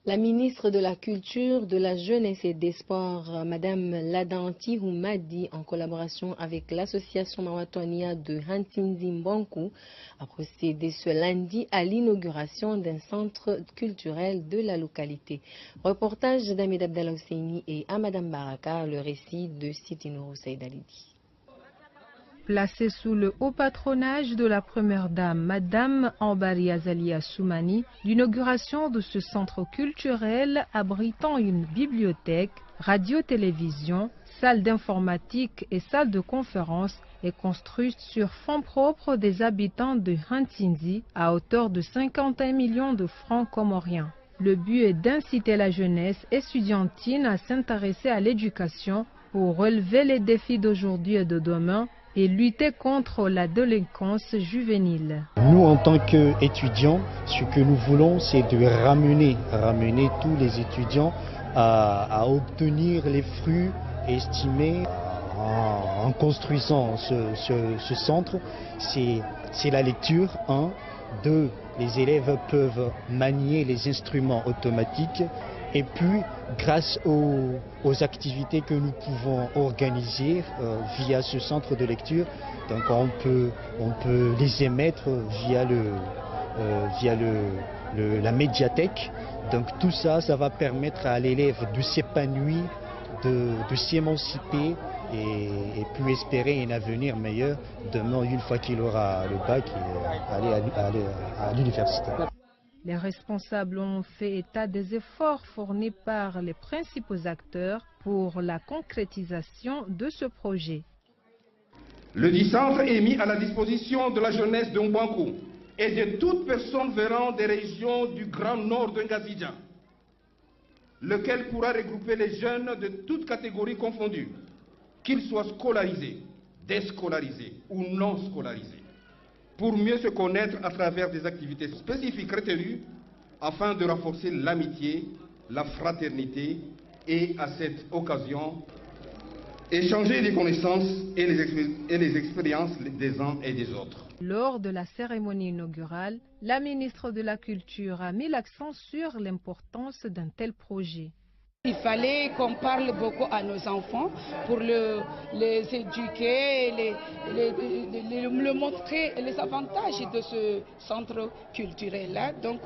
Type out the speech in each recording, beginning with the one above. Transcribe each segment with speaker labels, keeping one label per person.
Speaker 1: La ministre de la Culture, de la Jeunesse et des Sports, Madame Ladanti Houmadi, en collaboration avec l'association Mawatonia de Hantinzi Mbankou, a procédé ce lundi à l'inauguration d'un centre culturel de la localité. Reportage d'Ahmed Abdallah Husseini et Amadam Baraka, le récit de Sitinourou Saïd Alidi.
Speaker 2: Placée sous le haut patronage de la première dame, Madame Ambari Azalia Soumani, l'inauguration de ce centre culturel abritant une bibliothèque, radio-télévision, salle d'informatique et salle de conférence est construite sur fonds propres des habitants de Hantinzi à hauteur de 51 millions de francs comoriens. Le but est d'inciter la jeunesse estudiantine à s'intéresser à l'éducation pour relever les défis d'aujourd'hui et de demain et lutter contre la délinquance juvénile.
Speaker 3: Nous, en tant qu'étudiants, ce que nous voulons, c'est de ramener tous les étudiants à obtenir les fruits estimés en construisant ce centre. C'est la lecture, 1. 2. Les élèves peuvent manier les instruments automatiques. Et puis, grâce aux activités que nous pouvons organiser via ce centre de lecture, donc on peut les émettre via la médiathèque. Donc tout ça, ça va permettre à l'élève de s'épanouir, de s'émanciper et puis espérer un avenir meilleur demain une fois qu'il aura le bac et aller à l'université.
Speaker 2: Les responsables ont fait état des efforts fournis par les principaux acteurs pour la concrétisation de ce projet.
Speaker 4: Le dit centre est mis à la disposition de la jeunesse de Mbankou et de toute personne venant des régions du Grand Nord de Ngazidja, lequel pourra regrouper les jeunes de toutes catégories confondues, qu'ils soient scolarisés, déscolarisés ou non scolarisés, pour mieux se connaître à travers des activités spécifiques retenues afin de renforcer l'amitié, la fraternité et à cette occasion échanger des connaissances et les expériences des uns et des autres.
Speaker 2: Lors de la cérémonie inaugurale, la ministre de la Culture a mis l'accent sur l'importance d'un tel projet.
Speaker 5: Il fallait qu'on parle beaucoup à nos enfants pour les éduquer, le montrer les avantages de ce centre culturel-là. Donc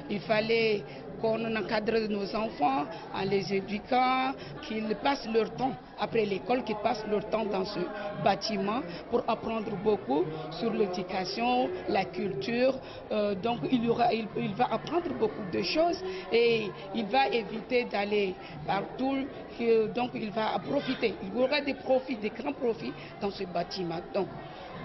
Speaker 5: il fallait qu'on encadre nos enfants en les éduquant, qu'ils passent leur temps après l'école, qu'ils passent leur temps dans ce bâtiment pour apprendre beaucoup sur l'éducation, la culture. Donc il va apprendre beaucoup de choses et il va éviter d'aller partout, donc il va profiter. Il y aura des profits, des grands profits dans ce bâtiment. Donc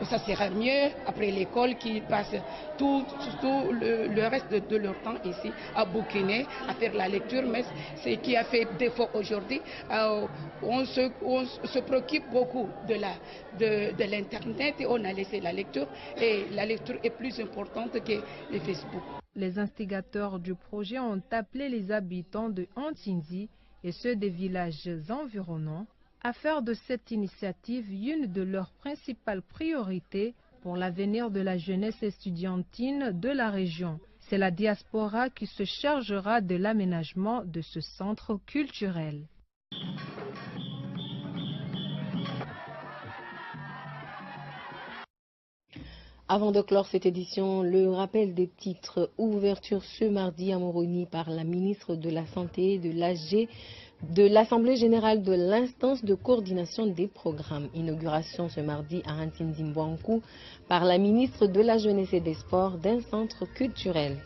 Speaker 5: ça sera mieux après l'école qu'ils passent tout le reste de leur temps ici à bouquiner, à faire la lecture. Mais ce qui a fait défaut aujourd'hui, on se préoccupe beaucoup de l'internet et on a laissé la lecture. Et la lecture est plus importante que les Facebook.
Speaker 2: Les instigateurs du projet ont appelé les habitants de Hantinzi et ceux des villages environnants à faire de cette initiative une de leurs principales priorités pour l'avenir de la jeunesse estudiantine de la région. C'est la diaspora qui se chargera de l'aménagement de ce centre culturel.
Speaker 1: Avant de clore cette édition, le rappel des titres. Ouverture ce mardi à Moroni par la ministre de la Santé et de l'AG de l'Assemblée générale de l'instance de coordination des programmes. Inauguration ce mardi à Hantinzi Mbankou par la ministre de la Jeunesse et des Sports d'un centre culturel.